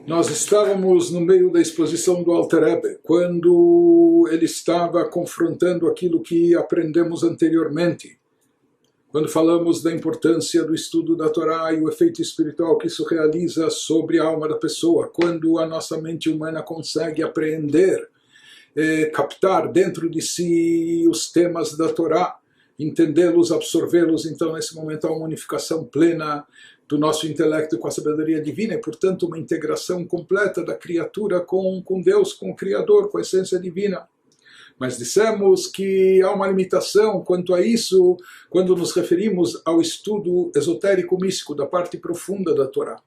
Nós estávamos no meio da exposição do Alter Rebbe, quando ele estava confrontando aquilo que aprendemos anteriormente, quando falamos da importância do estudo da Torá e o efeito espiritual que isso realiza sobre a alma da pessoa, quando a nossa mente humana consegue apreender, captar dentro de si os temas da Torá, entendê-los, absorvê-los. Então nesse momento há uma unificação plena do nosso intelecto com a sabedoria divina e, portanto, uma integração completa da criatura com Deus, com o Criador, com a essência divina. Mas dissemos que há uma limitação quanto a isso quando nos referimos ao estudo esotérico místico da parte profunda da Torá.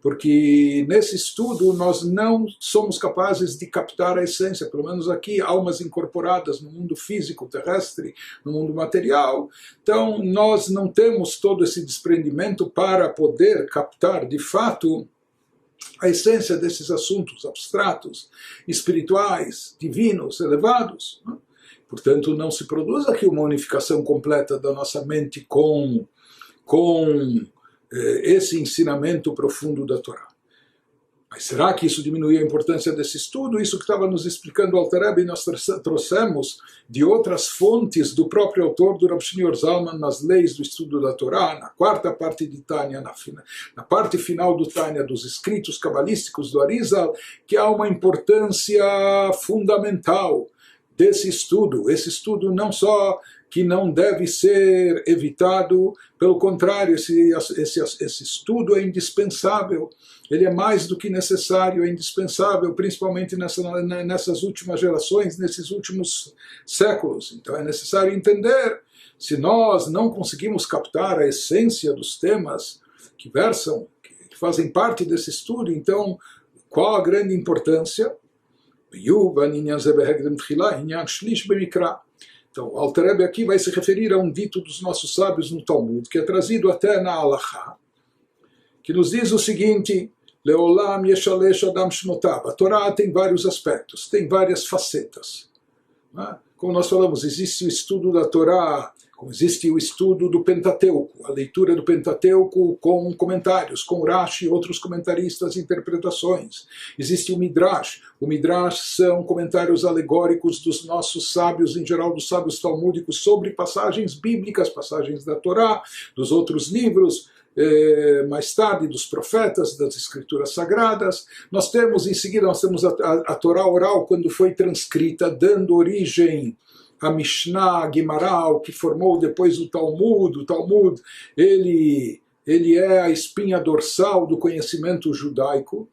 Porque nesse estudo nós não somos capazes de captar a essência, pelo menos aqui, almas incorporadas no mundo físico, terrestre, no mundo material. Então nós não temos todo esse desprendimento para poder captar de fato a essência desses assuntos abstratos, espirituais, divinos, elevados. Portanto, não se produz aqui uma unificação completa da nossa mente com esse ensinamento profundo da Torá. Mas será que isso diminui a importância desse estudo? Isso que estava nos explicando o Alter Rebbe, nós trouxemos de outras fontes do próprio autor do Rav Shneur Zalman nas leis do estudo da Torá, na quarta parte de Tânia, na parte final do Tânia, dos escritos cabalísticos do Arizal, que há uma importância fundamental desse estudo. Esse estudo não só que não deve ser evitado, pelo contrário, esse estudo é indispensável, ele é mais do que necessário, é indispensável, principalmente nessas últimas gerações, nesses últimos séculos. Então é necessário entender, se nós não conseguimos captar a essência dos temas que versam, que fazem parte desse estudo, então qual a grande importância? Então, o Alter Rebbe aqui vai se referir a um dito dos nossos sábios no Talmud, que é trazido até na Halachá, que nos diz o seguinte: Leolam yeshalesh adam shnotav. A Torá tem vários aspectos, tem várias facetas. Como nós falamos, existe o estudo da Torá, como existe o estudo do Pentateuco, a leitura do Pentateuco com comentários, com Rashi e outros comentaristas e interpretações. Existe o Midrash. O Midrash são comentários alegóricos dos nossos sábios, em geral dos sábios talmúdicos, sobre passagens bíblicas, passagens da Torá, dos outros livros, mais tarde dos profetas, das escrituras sagradas. Nós temos, em seguida, nós temos a Torá oral, quando foi transcrita, dando origem a Mishnah, Guimarães, que formou depois o Talmud. O Talmud, ele é a espinha dorsal do conhecimento judaico.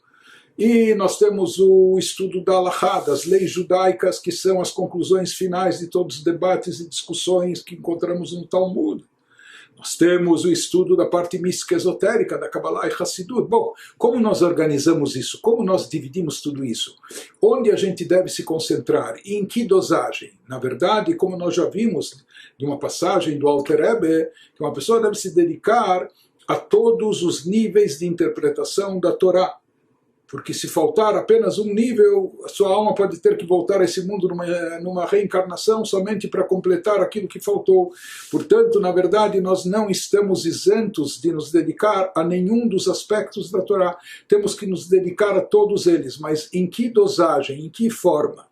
E nós temos o estudo da Halachá, das leis judaicas, que são as conclusões finais de todos os debates e discussões que encontramos no Talmud. Nós temos o estudo da parte mística esotérica, da Kabbalah e Hassidut. Bom, como nós organizamos isso? Como nós dividimos tudo isso? Onde a gente deve se concentrar? E em que dosagem? Na verdade, como nós já vimos de uma passagem do Alter Rebbe, que uma pessoa deve se dedicar a todos os níveis de interpretação da Torá. Porque se faltar apenas um nível, a sua alma pode ter que voltar a esse mundo numa reencarnação somente para completar aquilo que faltou. Portanto, na verdade, nós não estamos isentos de nos dedicar a nenhum dos aspectos da Torá. Temos que nos dedicar a todos eles, mas em que dosagem, em que forma?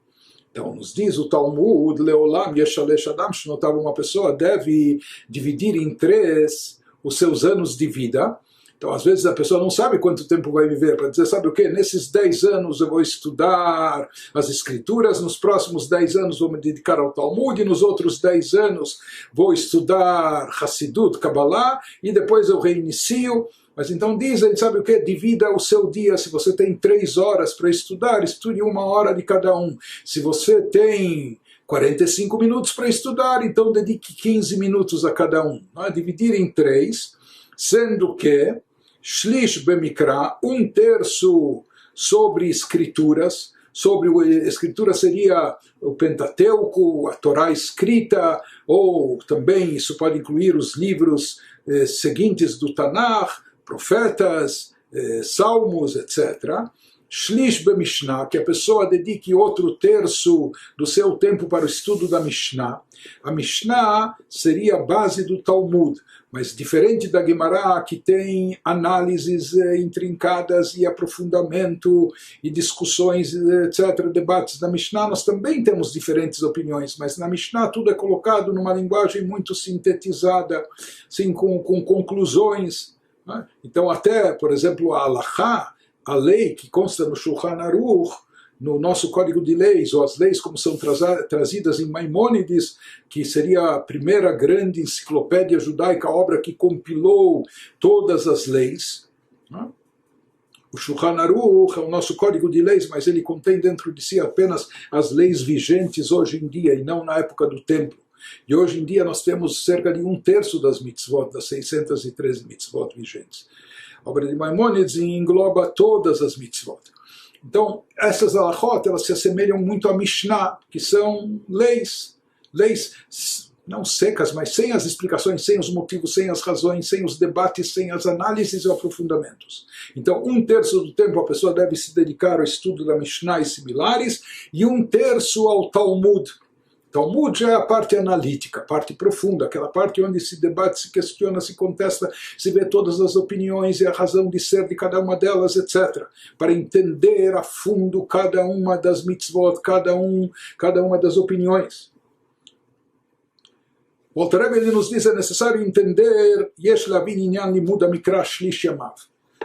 Então, nos diz o Talmud, Leolam Yeshalesh Adam Shnotav, uma pessoa deve dividir em 3 os seus anos de vida. Então, às vezes, a pessoa não sabe quanto tempo vai viver, para dizer, sabe o quê? Nesses 10 anos eu vou estudar as escrituras, nos próximos 10 anos vou me dedicar ao Talmud, e nos outros 10 anos vou estudar Hassidut, Kabbalah, e depois eu reinicio. Mas então dizem, sabe o quê? Divida o seu dia. Se você tem 3 horas para estudar, estude 1 hora de cada um. Se você tem 45 minutos para estudar, então dedique 15 minutos a cada um. Dividir em 3, sendo que Shlish Bemikra, 1/3 sobre escrituras. Escritura seria o Pentateuco, a Torá escrita, ou também isso pode incluir os livros seguintes do Tanakh, profetas, salmos, etc. Shlish Mishnah, que a pessoa dedique outro terço do seu tempo para o estudo da Mishnah. A Mishnah seria a base do Talmud, mas diferente da Gemara, que tem análises intrincadas e aprofundamento e discussões, etc., debates da Mishnah, nós também temos diferentes opiniões, mas na Mishnah tudo é colocado numa linguagem muito sintetizada, assim, com conclusões. Né? Então até, por exemplo, a Halachá, a lei que consta no Shulchan Aruch, no nosso Código de Leis, ou as leis como são trazidas em Maimônides, que seria a primeira grande enciclopédia judaica, a obra que compilou todas as leis. O Shulchan Aruch é o nosso Código de Leis, mas ele contém dentro de si apenas as leis vigentes hoje em dia, e não na época do Templo. E hoje em dia nós temos cerca de 1/3 das mitzvot, das 613 mitzvot vigentes. A obra de Maimônides engloba todas as mitzvot. Então, essas halachot, elas se assemelham muito à Mishnah, que são leis não secas, mas sem as explicações, sem os motivos, sem as razões, sem os debates, sem as análises e aprofundamentos. Então, 1/3 do tempo a pessoa deve se dedicar ao estudo da Mishnah e similares, e 1/3 ao Talmud. Talmud já é a parte analítica, a parte profunda, aquela parte onde se debate, se questiona, se contesta, se vê todas as opiniões e a razão de ser de cada uma delas, etc. Para entender a fundo cada uma das mitzvot, cada uma das opiniões. O Alter Rebbe nos diz que é necessário entender Yesh lavin inyan limud hamikra shlish yamav.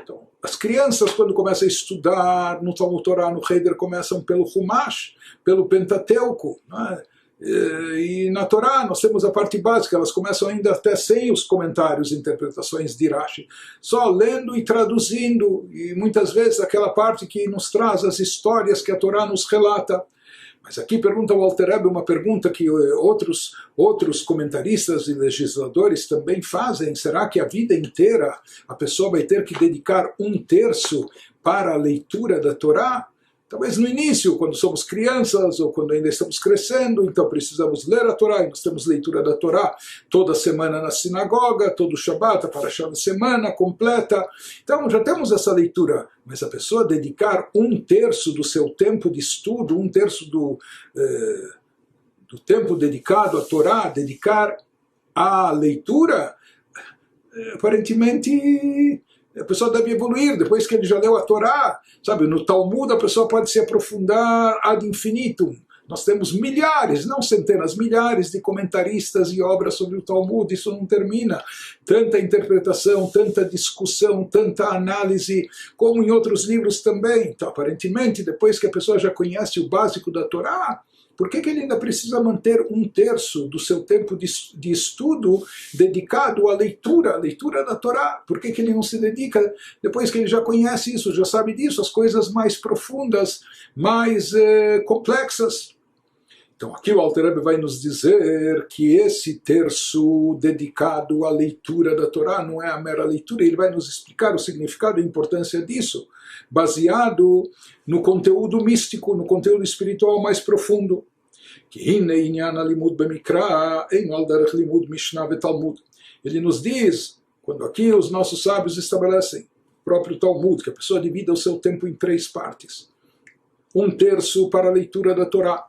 Então, as crianças, quando começam a estudar no Talmud Torah, no Heider, começam pelo Humash, pelo Pentateuco, não é? E na Torá nós temos a parte básica, elas começam ainda até sem os comentários e interpretações de Rashi, só lendo e traduzindo, e muitas vezes aquela parte que nos traz as histórias que a Torá nos relata. Mas aqui pergunta o Alter Rebbe uma pergunta que outros comentaristas e legisladores também fazem: será que a vida inteira a pessoa vai ter que dedicar 1/3 para a leitura da Torá? Talvez no início, quando somos crianças ou quando ainda estamos crescendo, então precisamos ler a Torá, e nós temos leitura da Torá toda semana na sinagoga, todo Shabbat, a Parashá da semana completa. Então já temos essa leitura, mas a pessoa dedicar 1/3 do seu tempo de estudo, 1/3 do tempo dedicado à Torá, dedicar à leitura, aparentemente a pessoa deve evoluir, depois que ele já leu a Torá, sabe, no Talmud a pessoa pode se aprofundar ad infinitum. Nós temos milhares, não centenas, milhares de comentaristas e obras sobre o Talmud, isso não termina. Tanta interpretação, tanta discussão, tanta análise, como em outros livros também. Então, aparentemente, depois que a pessoa já conhece o básico da Torá, por que ele ainda precisa manter 1/3 do seu tempo de estudo dedicado à leitura da Torá? Por que ele não se dedica, depois que ele já conhece isso, já sabe disso, as coisas mais profundas, mais complexas? Então aqui o Alter Rebbe vai nos dizer que esse terço dedicado à leitura da Torá não é a mera leitura, ele vai nos explicar o significado e a importância disso, baseado no conteúdo místico, no conteúdo espiritual mais profundo. Ele nos diz, quando aqui os nossos sábios estabelecem o próprio Talmud, que a pessoa divida o seu tempo em 3 partes. 1/3 para a leitura da Torá.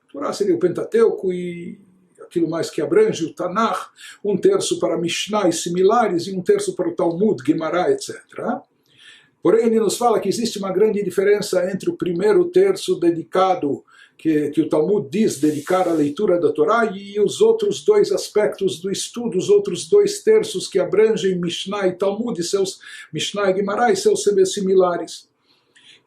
A Torá seria o Pentateuco e aquilo mais que abrange o Tanakh. 1/3 para Mishnah e similares, e 1/3 para o Talmud, Gemara, etc. Porém, ele nos fala que existe uma grande diferença entre o primeiro terço dedicado, que o Talmud diz dedicar à leitura da Torá, e os outros 2 aspectos do estudo, os outros 2 terços que abrangem Mishnah e Talmud, Mishnah e Gemara e seus similares.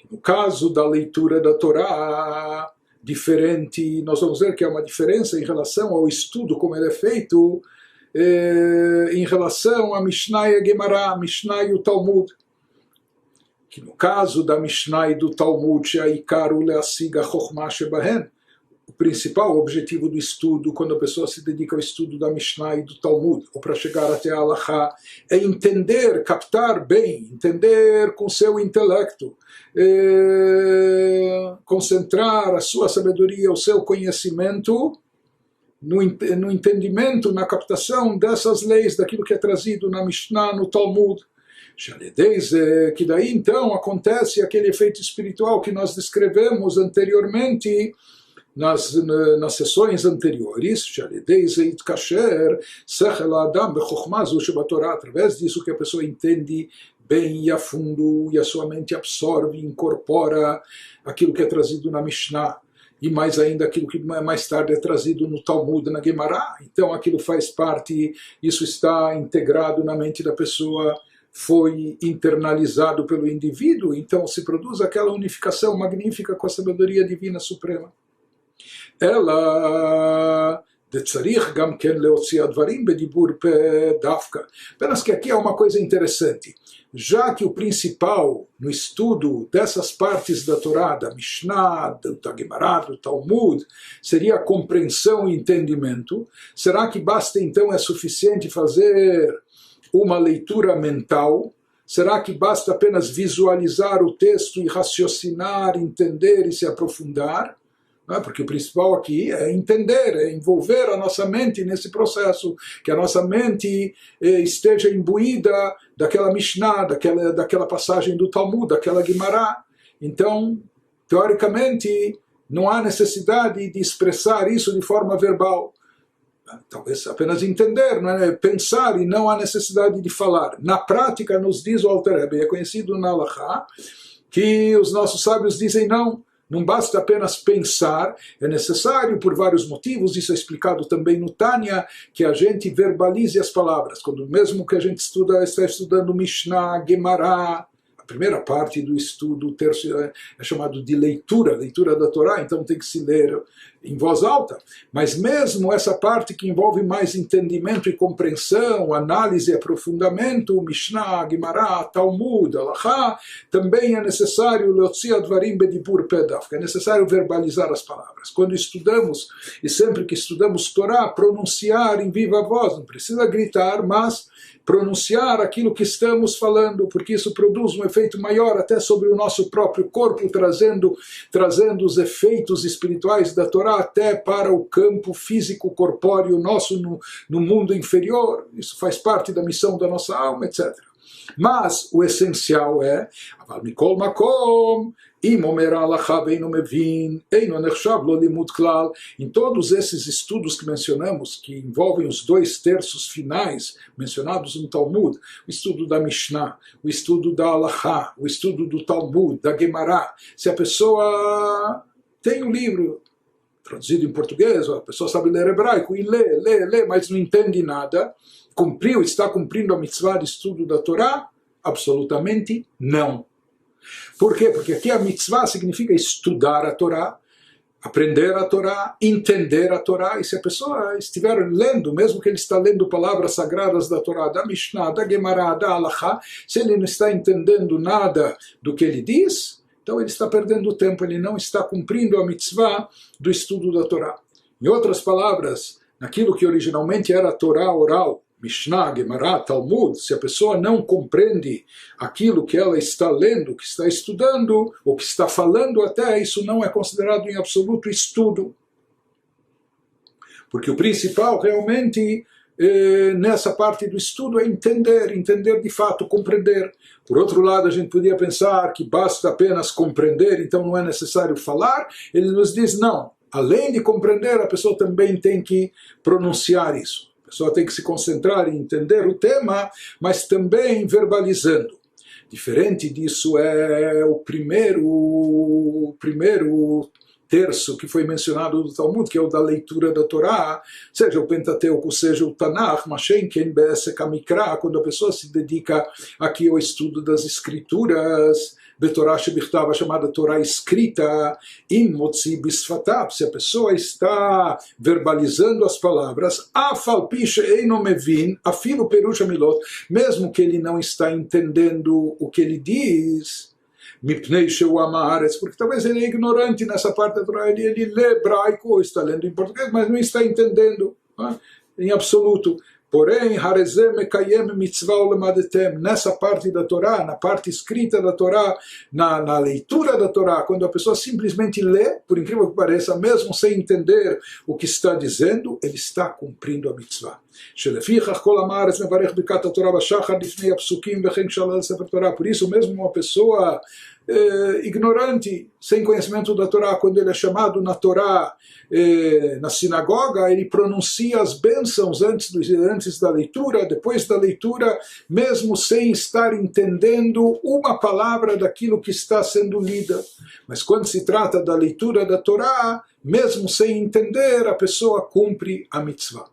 No caso da leitura da Torá, diferente, nós vamos ver que há uma diferença em relação ao estudo, como ele é feito, em relação a Mishnah e a Gemara, Mishnah e o Talmud. Que no caso da Mishnah e do Talmud, o principal objetivo do estudo, quando a pessoa se dedica ao estudo da Mishnah e do Talmud, ou para chegar até a Halachá, é entender, captar bem, entender com seu intelecto, concentrar a sua sabedoria, o seu conhecimento no entendimento, na captação dessas leis, daquilo que é trazido na Mishnah, no Talmud. Que daí então acontece aquele efeito espiritual que nós descrevemos anteriormente nas sessões anteriores, através disso que a pessoa entende bem e a fundo, e a sua mente absorve, incorpora aquilo que é trazido na Mishnah, e mais ainda aquilo que mais tarde é trazido no Talmud, na Gemara. Então aquilo faz parte, isso está integrado na mente da pessoa, foi internalizado pelo indivíduo, então se produz aquela unificação magnífica com a sabedoria divina suprema. Ela צריך גם כן להוציא הדברים בדיבור דווקא. Apenas que aqui é uma coisa interessante. Já que o principal no estudo dessas partes da Torá, da Mishnah, da Gemara, do Talmud, seria a compreensão e entendimento, será que basta então, é suficiente fazer uma leitura mental? Será que basta apenas visualizar o texto e raciocinar, entender e se aprofundar? Porque o principal aqui é entender, é envolver a nossa mente nesse processo, que a nossa mente esteja imbuída daquela Mishnah, daquela passagem do Talmud, daquela Gemara. Então, teoricamente, não há necessidade de expressar isso de forma verbal. Talvez apenas entender, não é? Pensar, e não há necessidade de falar. Na prática, nos diz o Alter Rebbe, é conhecido na Halachá, que os nossos sábios dizem não. Não basta apenas pensar, é necessário, por vários motivos, isso é explicado também no Tânia, que a gente verbalize as palavras. Quando mesmo que a gente está estudando Mishnah, Gemara, a primeira parte do estudo, o terço é chamado de leitura da Torá, então tem que se ler em voz alta. Mas mesmo essa parte que envolve mais entendimento e compreensão, análise e aprofundamento, Mishnah, Gemara, Talmud, Halachá, também é necessário leotzi advarim bedibur pedaf, é necessário verbalizar as palavras. Quando estudamos, e sempre que estudamos Torá, pronunciar em viva voz, não precisa gritar, mas pronunciar aquilo que estamos falando, porque isso produz um efeito maior até sobre o nosso próprio corpo, trazendo os efeitos espirituais da Torá até para o campo físico corpóreo nosso no mundo inferior. Isso faz parte da missão da nossa alma, etc. Mas o essencial é אבל מכל מקום אם אומר ההלכה ואינו מבין אינו נחשב לו לימוד כלל. Em todos esses estudos que mencionamos, que envolvem os 2/3 finais mencionados no Talmud, o estudo da Mishnah, o estudo da Halachá, o estudo do Talmud, da Gemara, se a pessoa tem um livro traduzido em português, a pessoa sabe ler hebraico e lê, mas não entende nada, está cumprindo a mitzvah de estudo da Torá? Absolutamente não. Por quê? Porque aqui a mitzvah significa estudar a Torá, aprender a Torá, entender a Torá, e se a pessoa estiver lendo, mesmo que ele está lendo palavras sagradas da Torá, da Mishnah, da Gemara, da Halachá, se ele não está entendendo nada do que ele diz, então ele está perdendo tempo, ele não está cumprindo a mitzvah do estudo da Torá. Em outras palavras, naquilo que originalmente era a Torá oral, Mishnah, Gemara, Talmud, se a pessoa não compreende aquilo que ela está lendo, que está estudando, ou que está falando até, isso não é considerado em absoluto estudo. Porque o principal realmente nessa parte do estudo é entender de fato, compreender. Por outro lado, a gente podia pensar que basta apenas compreender, então não é necessário falar. Ele nos diz, não, além de compreender, a pessoa também tem que pronunciar isso. A pessoa tem que se concentrar em entender o tema, mas também verbalizando. Diferente disso é o primeiro terço que foi mencionado do Talmud, que é o da leitura da Torá, seja o Pentateuco, seja o Tanakh, Mashenken, Be'esek HaMikra, quando a pessoa se dedica aqui ao estudo das escrituras, Betorá Shebichtav, a chamada Torá escrita, Im Motzi Bisfatav, se a pessoa está verbalizando as palavras, Afal Pi She'eino Mevin, Afilo Perush HaMilot, mesmo que ele não está entendendo o que ele diz, porque talvez ele é ignorante nessa parte da Torá, ele lê hebraico, ou está lendo em português, mas não está entendendo, em absoluto. Porém, nessa parte da Torá, na parte escrita da Torá, na leitura da Torá, quando a pessoa simplesmente lê, por incrível que pareça, mesmo sem entender o que está dizendo, ele está cumprindo a mitzvah. שלפיכך כל עם הארץ מברך ברכת התורה בשחר לפני הפסוקים וכן כשעלה לספר תורה. Por isso mesmo uma pessoa ignorante, sem conhecimento da Torá, quando ele é chamado na Torá, na sinagoga, ele pronuncia as bênçãos antes da leitura, depois da leitura, mesmo sem estar entendendo uma palavra daquilo que está sendo lida. Mas quando se trata da leitura da Torá, mesmo sem entender, a pessoa cumpre a mitzvah.